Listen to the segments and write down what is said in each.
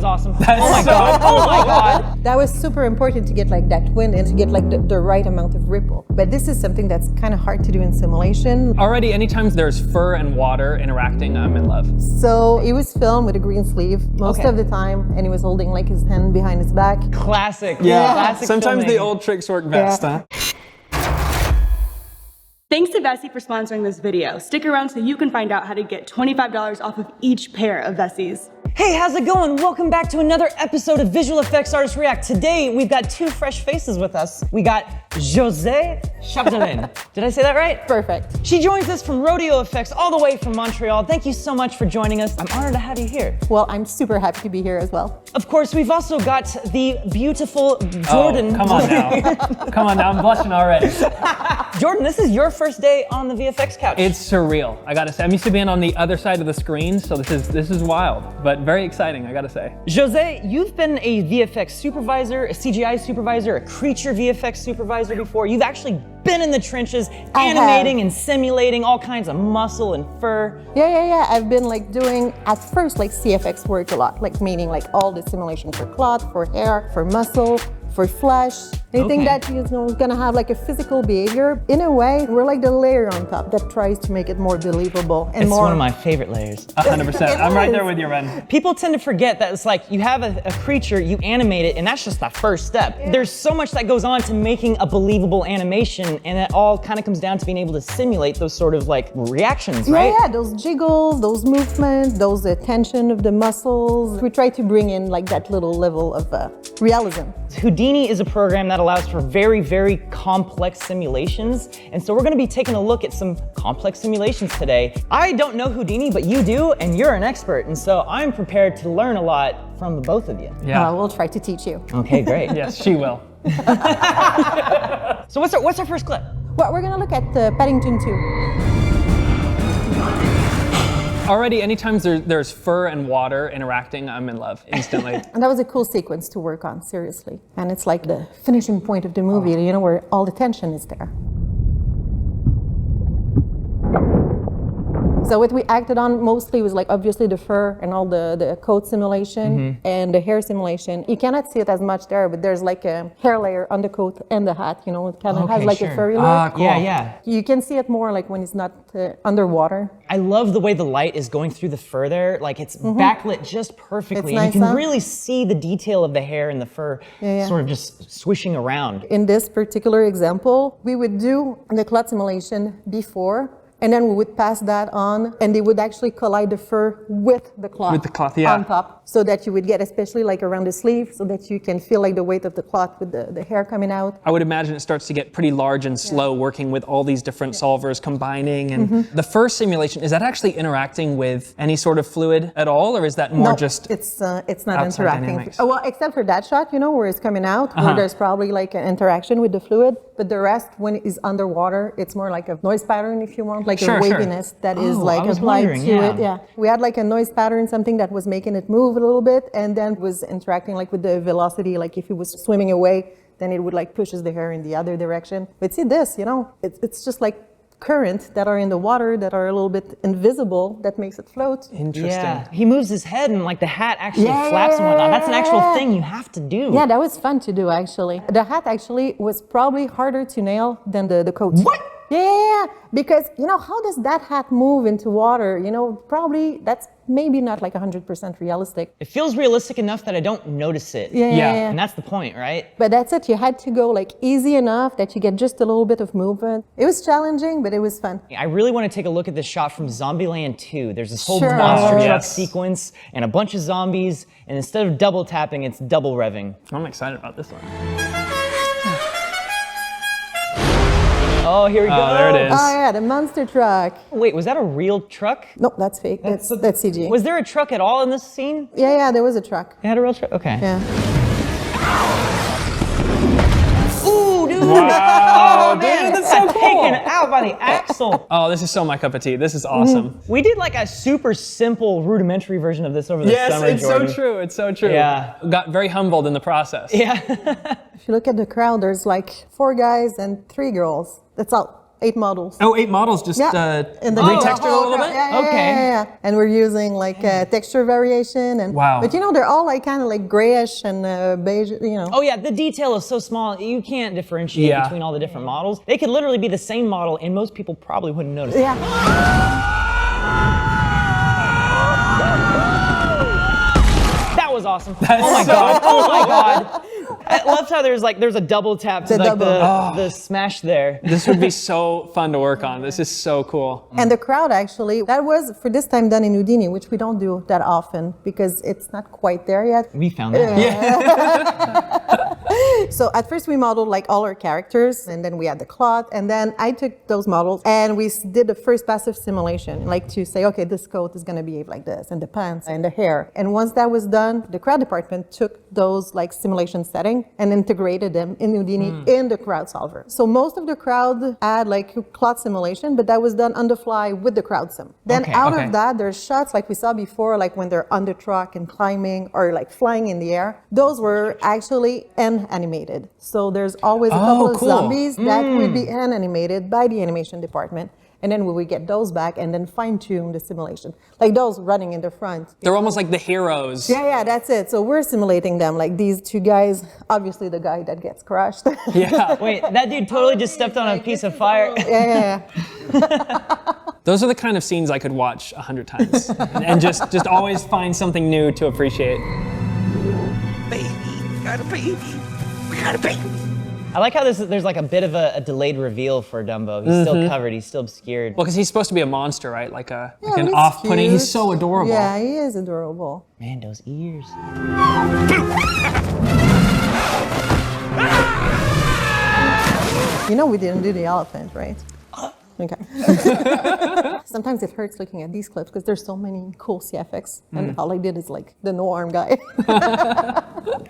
awesome. Oh my god. Oh my god. That was super important to get like that wind and to get like the right amount of ripple. But this is something that's kind of hard to do in simulation. Already, anytime there's fur and water interacting, I'm in love. So it was filmed with a green sleeve most of the time, and he was holding like his hand behind his back. Classic. Yeah. Classic Sometimes filming. the old tricks work best, huh? Thanks to Vessi for sponsoring this video. Stick around so you can find out how to get $25 off of each pair of Vessis. Hey, how's it going? Welcome back to another episode of Visual Effects Artists React. Today, we've got two fresh faces with us. We got Josée Chapdelaine. Did I say that right? Perfect. She joins us from Rodeo FX all the way from Montreal. Thank you so much for joining us. I'm honored to have you here. Well, I'm super happy to be here as well. Of course, we've also got the beautiful Jordan. Oh, come on now. Come on now, I'm blushing already. Jordan, this is your first day on the VFX couch. It's surreal, I gotta say. I'm used to being on the other side of the screen, so this is wild, but very exciting, I gotta say. Josée, you've been a VFX supervisor, a CGI supervisor, a creature VFX supervisor before. You've actually been in the trenches, animating and simulating all kinds of muscle and fur. Yeah. I've been like doing, at first, like CFX work a lot, like meaning like all the simulation for cloth, for hair, for muscle, for flesh, anything that is gonna have like a physical behavior. In a way, we're like the layer on top that tries to make it more believable and It's more. one of my favorite layers. 100%, I'm right there with you, Ren. People tend to forget that it's like you have a creature, you animate it, and that's just the first step. Yeah. There's so much that goes on to making a believable animation, and it all kind of comes down to being able to simulate those sort of like reactions, right? Yeah, those jiggles, those movements, those tension of the muscles. We try to bring in like that little level of realism. Houdini is a program that allows for very, very complex simulations. And so we're gonna be taking a look at some complex simulations today. I don't know Houdini, but you do, and you're an expert. And so I'm prepared to learn a lot from the both of you. Yeah. We'll try to teach you. Okay, great. Yes, she will. So what's our first clip? Well, we're gonna look at Paddington 2. Already, anytime there's fur and water interacting, I'm in love instantly. And that was a cool sequence to work on, seriously. And it's like the finishing point of the movie, you know, where all the tension is there. So what we acted on mostly was like obviously the fur and all the coat simulation and the hair simulation. You cannot see it as much there, but there's like a hair layer on the coat and the hat, you know, it kind of has like a furry look. Cool. Yeah. You can see it more like when it's not underwater. I love the way the light is going through the fur there. Like it's backlit just perfectly. It's nice, and you can huh? really see the detail of the hair and the fur sort of just swishing around. In this particular example, we would do the cloth simulation before, and then we would pass that on, and they would actually collide the fur with the cloth. With the cloth, yeah. On top, so that you would get, especially like around the sleeve, so that you can feel like the weight of the cloth with the hair coming out. I would imagine it starts to get pretty large and slow working with all these different solvers combining. And the first simulation, is that actually interacting with any sort of fluid at all, or is that more just it's not outside interacting. dynamics? Oh, well, except for that shot, you know, where it's coming out, where there's probably like an interaction with the fluid, but the rest, when it is underwater, it's more like a noise pattern, if you want, like a waviness that is like applied to it. Yeah, we had like a noise pattern, something that was making it move a little bit, and then was interacting like with the velocity, like if it was swimming away, then it would like pushes the hair in the other direction. But see this, you know, it's just like current that are in the water that are a little bit invisible that makes it float. interesting? Yeah, he moves his head and like the hat actually flaps and whatnot. That's an actual thing you have to do. Yeah, that was fun to do actually. The hat actually was probably harder to nail than the coat. What? Yeah, because you know, how does that hat move into water? You know, probably that's maybe not like 100% realistic. It feels realistic enough that I don't notice it. Yeah. And that's the point, right? But that's it, you had to go like easy enough that you get just a little bit of movement. It was challenging, but it was fun. I really want to take a look at this shot from Zombieland 2. There's this whole monster truck sequence and a bunch of zombies, and instead of double tapping, it's double revving. I'm excited about this one. Oh, here we go. Oh, there it is. Oh yeah, the monster truck. Wait, was that a real truck? No, that's fake. That's CG. Was there a truck at all in this scene? Yeah, there was a truck. It had a real truck? Okay. Yeah. Ooh, dude! Wow, Oh, man, dude, that's so cool. Taken out by the axle. Oh, this is so my cup of tea. This is awesome. We did like a super simple, rudimentary version of this over the Yes, summer, it's Jordan. so true. It's so true. Yeah. Got very humbled in the process. Yeah. If you look at the crowd, there's like 4 guys and 3 girls. That's all. 8 models. Oh, 8 models, just retextured a little bit? Yeah. And we're using like texture variation. And wow. But you know, they're all like kind of like grayish and beige, you know. Oh yeah, the detail is so small, you can't differentiate between all the different models. They could literally be the same model and most people probably wouldn't notice it. Yeah. That was awesome. Oh my god. Oh my god. I love how there's a double tap to the smash there. This would be so fun to work on. This is so cool. And the crowd actually, that was for this time done in Houdini, which we don't do that often because it's not quite there yet. We found that. So at first we modeled like all our characters and then we had the cloth and then I took those models and we did the first passive simulation, like to say, okay, this coat is gonna behave like this and the pants and the hair. And once that was done, the crowd department took those like simulation settings and integrated them in Houdini in the crowd solver. So most of the crowd had like cloth simulation, but that was done on the fly with the crowd sim. Then out of that, there's shots like we saw before, like when they're on the truck and climbing or like flying in the air. Those were actually animated. So there's always a couple of zombies that would be animated by the animation department. And then we would get those back and then fine-tune the simulation. Like those running in the front. They're almost like the heroes. Yeah, that's it. So we're simulating them, like these two guys, obviously the guy that gets crushed. Yeah. Wait, that dude totally just stepped on a piece of fire. Yeah. Those are the kind of scenes I could watch 100 times and just always find something new to appreciate. Baby, we got a baby. We got a baby. I like how there's like a bit of a delayed reveal for Dumbo. He's still covered, he's still obscured. Well, because he's supposed to be a monster, right? Like an off-putting. He's so adorable. Yeah, he is adorable. Man, those ears. You know we didn't do the elephant, right? Okay. Sometimes it hurts looking at these clips because there's so many cool CFX and all I did is like the no-arm guy.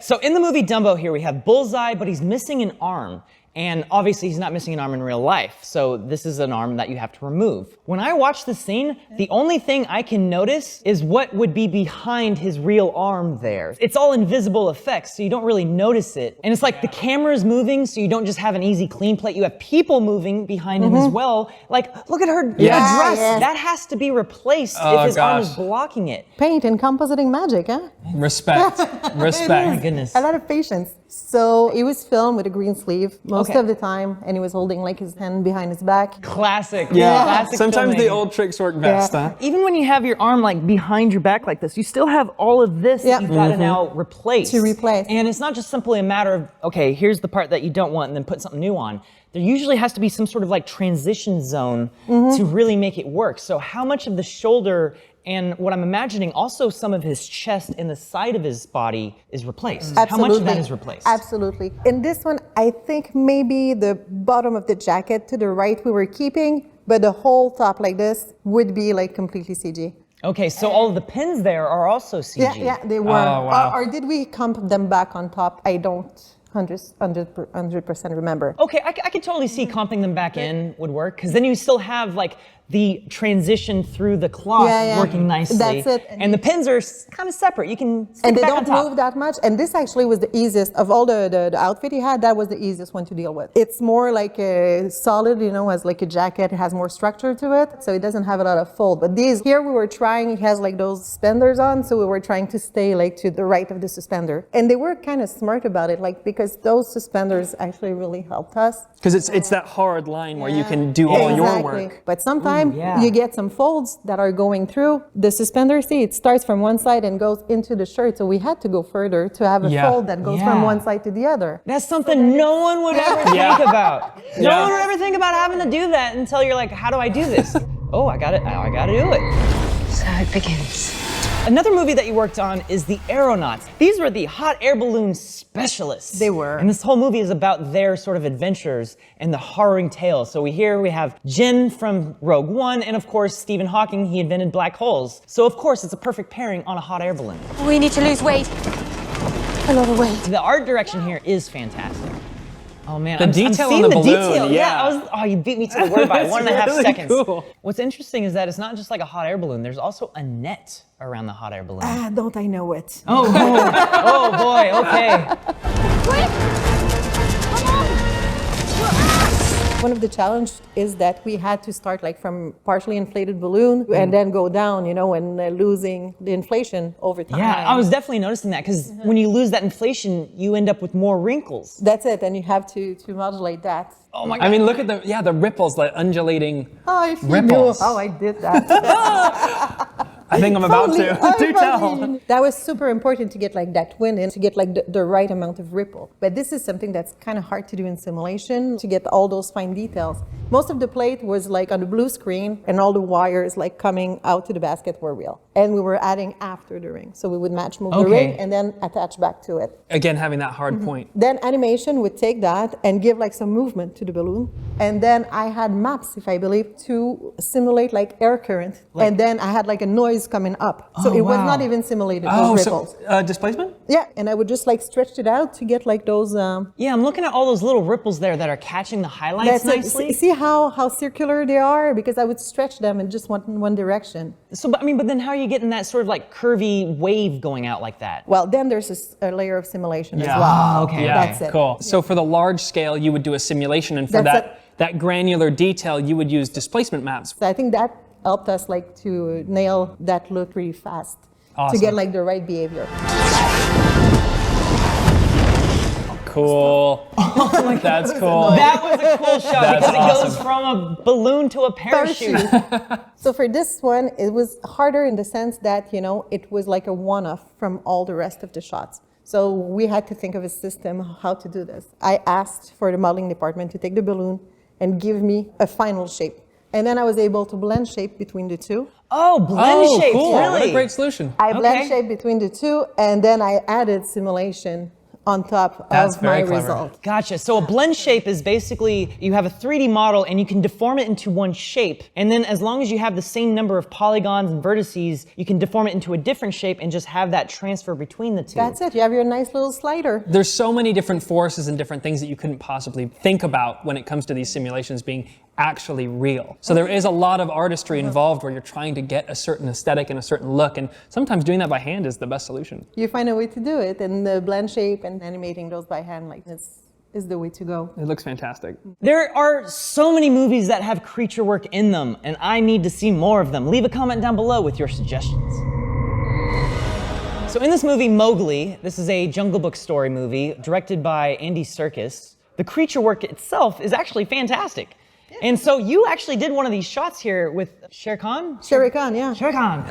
So in the movie Dumbo here, we have Bullseye, but he's missing an arm. And obviously he's not missing an arm in real life, so this is an arm that you have to remove. When I watch the scene, the only thing I can notice is what would be behind his real arm there. It's all invisible effects, so you don't really notice it. And it's like the camera's moving, so you don't just have an easy clean plate, you have people moving behind him as well. Like, look at her dress. Yes. That has to be replaced if his arm is blocking it. Paint and compositing magic, huh? Respect. Respect. My goodness. A lot of patience. So it was filmed with a green sleeve most of the time, and he was holding like his hand behind his back. Classic. Yeah. Classic Sometimes filming. the old tricks work best, huh? Even when you have your arm like behind your back like this, you still have all of this that you've got to now replace. To replace. And it's not just simply a matter of, okay, here's the part that you don't want and then put something new on. There usually has to be some sort of like transition zone to really make it work. So how much of the shoulder and what I'm imagining also some of his chest and the side of his body is replaced. Absolutely. How much of that is replaced? Absolutely. In this one, I think maybe the bottom of the jacket to the right we were keeping, but the whole top like this would be like completely CG. Okay, so all of the pins there are also CG. Yeah, they were. Oh, wow. Or did we comp them back on top? I don't 100% remember. Okay, I could totally see comping them back in would work, because then you still have like the transition through the cloth working nicely. That's it. And the pins are kind of separate. You can stick And they back on don't top. move that much. And this actually was the easiest of all the outfit he had. That was the easiest one to deal with. It's more like a solid, you know, as like a jacket. It has more structure to it, so it doesn't have a lot of fold. But these here we were trying. He has like those suspenders on, so we were trying to stay like to the right of the suspender. And they were kind of smart about it, like because those suspenders actually really helped us. Because it's that hard line where you can do all your work. But sometimes you get some folds that are going through the suspender. See, it starts from one side and goes into the shirt. So we had to go further to have a fold that goes from one side to the other. That's something no one would ever think about. No one would ever think about having to do that until you're like, how do I do this? Oh, I got to do it. So it begins. Another movie that you worked on is the Aeronauts. These were the hot air balloon specialists. They were. And this whole movie is about their sort of adventures and the harrowing tales. So we have Jin from Rogue One, and of course, Stephen Hawking, he invented black holes. So of course, it's a perfect pairing on a hot air balloon. We need to lose weight. A lot of weight. The art direction here is fantastic. Oh man, The I'm detail seeing on the balloon, detail. yeah. You beat me to the word by 1.5 really seconds. cool. What's interesting is that it's not just like a hot air balloon. There's also a net around the hot air balloon. Ah, don't I know it? Oh boy, okay. Quick! Come on! One of the challenges is that we had to start like from partially inflated balloon and then go down, you know, and losing the inflation over time. Yeah, I was definitely noticing that because when you lose that inflation, you end up with more wrinkles. That's it, and you have to modulate that. Oh my God. I mean, look at the ripples, like undulating If you ripples. knew how I did that. I think I'm about to. Do tell. That was super important to get like that wind in, to get like the right amount of ripple. But this is something that's kind of hard to do in simulation, to get all those fine details. Most of the plate was like on the blue screen, and all the wires like coming out to the basket were real. And we were adding after the ring. So we would move the ring and then attach back to it. Again, having that hard point. Then animation would take that and give like some movement to the balloon. And then I had maps, if I believe, to simulate like air current. And then I had like a noise coming up. So it was not even simulated, those ripples. So displacement? Yeah, and I would just like stretch it out to get like those... Yeah, I'm looking at all those little ripples there that are catching the highlights nicely. See how circular they are? Because I would stretch them in just one direction. So, but then how are you getting that sort of like curvy wave going out like that? Well, then there's a layer of simulation as well. Oh, okay. Yeah, That's it. cool. So for the large scale, you would do a simulation, and for that granular detail, you would use displacement maps. So I think that helped us like to nail that look really fast. Awesome. To get like the right behavior. Cool. Oh my God. That's cool. That was a cool shot That's because it goes awesome. from a balloon to a parachute. So for this one, it was harder in the sense that, you know, it was like a one-off from all the rest of the shots. So we had to think of a system how to do this. I asked for the modeling department to take the balloon and give me a final shape. And then I was able to blend shape between the two. Oh, blend shapes, cool. really? What a great solution. I blend shape between the two, and then I added simulation on top of my result. Gotcha. So a blend shape is basically you have a 3D model and you can deform it into one shape. And then as long as you have the same number of polygons and vertices, you can deform it into a different shape and just have that transfer between the two. That's it. You have your nice little slider. There's so many different forces and different things that you couldn't possibly think about when it comes to these simulations being actually real. So there is a lot of artistry involved where you're trying to get a certain aesthetic and a certain look, and sometimes doing that by hand is the best solution. You find a way to do it, and the blend shape and animating those by hand like this is the way to go. It looks fantastic. There are so many movies that have creature work in them, and I need to see more of them. Leave a comment down below with your suggestions. So in this movie, Mowgli, this is a Jungle Book story movie directed by Andy Serkis. The creature work itself is actually fantastic. And so you actually did one of these shots here with Shere Khan? Shere Khan, yeah. Shere Khan.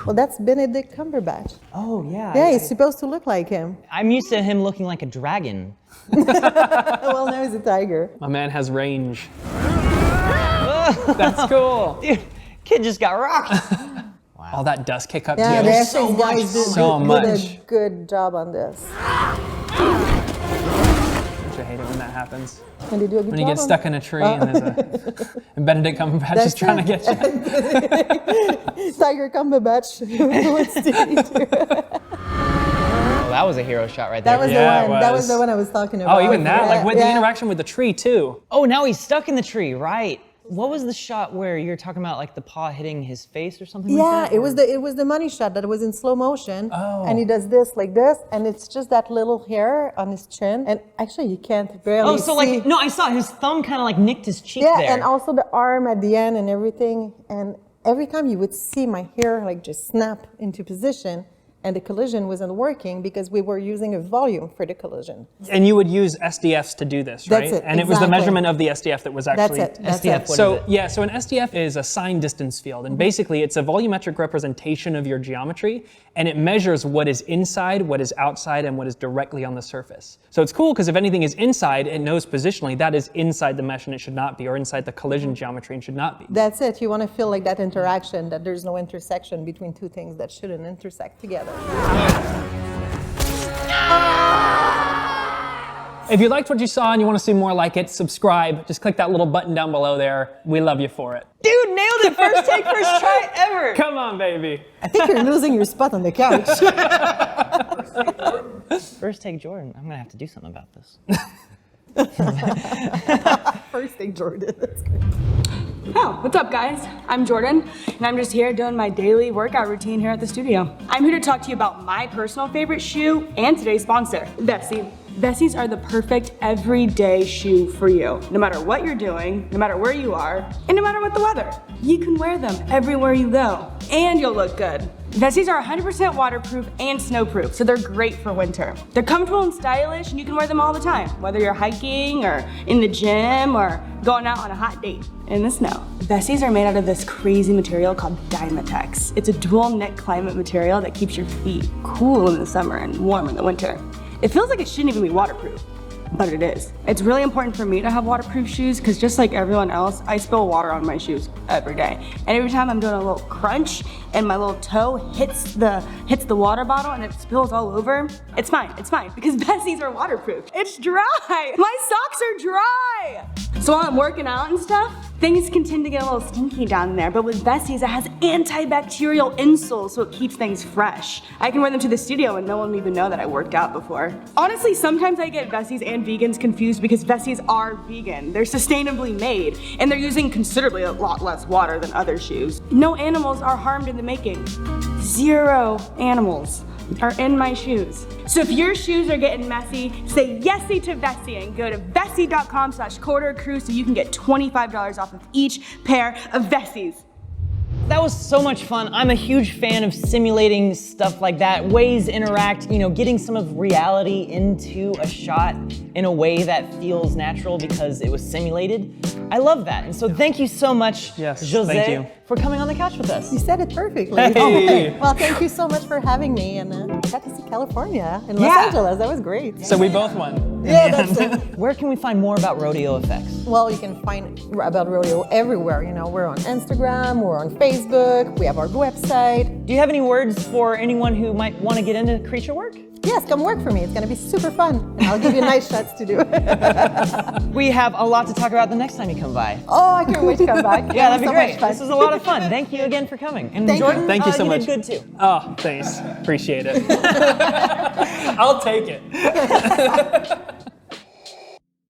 Well, that's Benedict Cumberbatch. Oh, yeah. Yeah, he's supposed to look like him. I'm used to him looking like a dragon. Well, now he's a tiger. My man has range. That's cool. Dude, kid just got rocked. All that dust kick up Yeah, too. the FX guys did a good job on this. I hate it when that happens. And they do a good When you job get stuck in a tree and there's and Benedict Cumberbatch is trying to get you. Tiger Cumberbatch. Oh, that was a hero shot right there. That was the one. That was the one I was talking about. Oh, even that, like with the interaction with the tree too. Oh, now he's stuck in the tree, right? What was the shot where you're talking about like the paw hitting his face or something like that? Yeah, it was the money shot that was in slow motion. Oh. And he does this like this, and it's just that little hair on his chin. And actually, you can't barely Oh, so like, no, I saw his thumb kind of like nicked his cheek there. Yeah, and also the arm at the end and everything. And every time you would see my hair like just snap into position, and the collision wasn't working because we were using a volume for the collision. And you would use SDFs to do this, right? That's it, and it was the measurement of the SDF that was actually... That's it. That's SDF, it. So yeah, so an SDF is a sign distance field, and basically it's a volumetric representation of your geometry, and it measures what is inside, what is outside, and what is directly on the surface. So it's cool because if anything is inside, it knows positionally that is inside the mesh and it should not be, or inside the collision geometry and should not be. That's it. You want to feel like that interaction, that there's no intersection between two things that shouldn't intersect together. If you liked what you saw and you want to see more like it, subscribe. Just click that little button down below there. We love you for it. Dude, nailed it! First take, first try ever! Come on, baby. I think you're losing your spot on the couch. First take Jordan. I'm gonna have to do something about this. First thing, Jordan. That's good. Oh, what's up guys? I'm Jordan, and I'm just here doing my daily workout routine here at the studio. I'm here to talk to you about my personal favorite shoe and today's sponsor, Vessi. Vessies are the perfect everyday shoe for you. No matter what you're doing, no matter where you are, and no matter what the weather. You can wear them everywhere you go, and you'll look good. Vessies are 100% waterproof and snowproof, so they're great for winter. They're comfortable and stylish, and you can wear them all the time, whether you're hiking or in the gym or going out on a hot date in the snow. Vessies are made out of this crazy material called Dymatex. It's a dual knit climate material that keeps your feet cool in the summer and warm in the winter. It feels like it shouldn't even be waterproof, but it is. It's really important for me to have waterproof shoes because just like everyone else, I spill water on my shoes every day. And every time I'm doing a little crunch and my little toe hits the water bottle and it spills all over, it's fine because Vessies are waterproof. It's dry, my socks are dry. So while I'm working out and stuff, things can tend to get a little stinky down there, but with Vessies, it has antibacterial insoles, so it keeps things fresh. I can wear them to the studio and no one will even know that I worked out before. Honestly, sometimes I get Vessies and vegans confused because Vessies are vegan. They're sustainably made, and they're using considerably a lot less water than other shoes. No animals are harmed in the making. 0 animals are in my shoes. So if your shoes are getting messy, say yesy to Vessi and go to vessi.com/quartercrew so you can get $25 off of each pair of Vessies. That was so much fun. I'm a huge fan of simulating stuff like that, ways to interact, getting some of reality into a shot in a way that feels natural because it was simulated. I love that. And so thank you so much, Josée, for coming on the couch with us. You said it perfectly. Hey. Well, thank you so much for having me, and I got to see California and Los Angeles. That was great. So we both won. Yeah, that's it. Where can we find more about Rodeo FX? Well, you can find about rodeo everywhere. We're on Instagram, we're on Facebook, we have our website. Do you have any words for anyone who might want to get into creature work? Yes, come work for me. It's going to be super fun. And I'll give you nice shots to do. We have a lot to talk about the next time you come by. Oh, I can't wait to come back. Yeah, that'd be great. This was a lot of fun. Thank you again for coming. And Jordan, Thank you so much. You did good too. Oh, thanks. Appreciate it. I'll take it.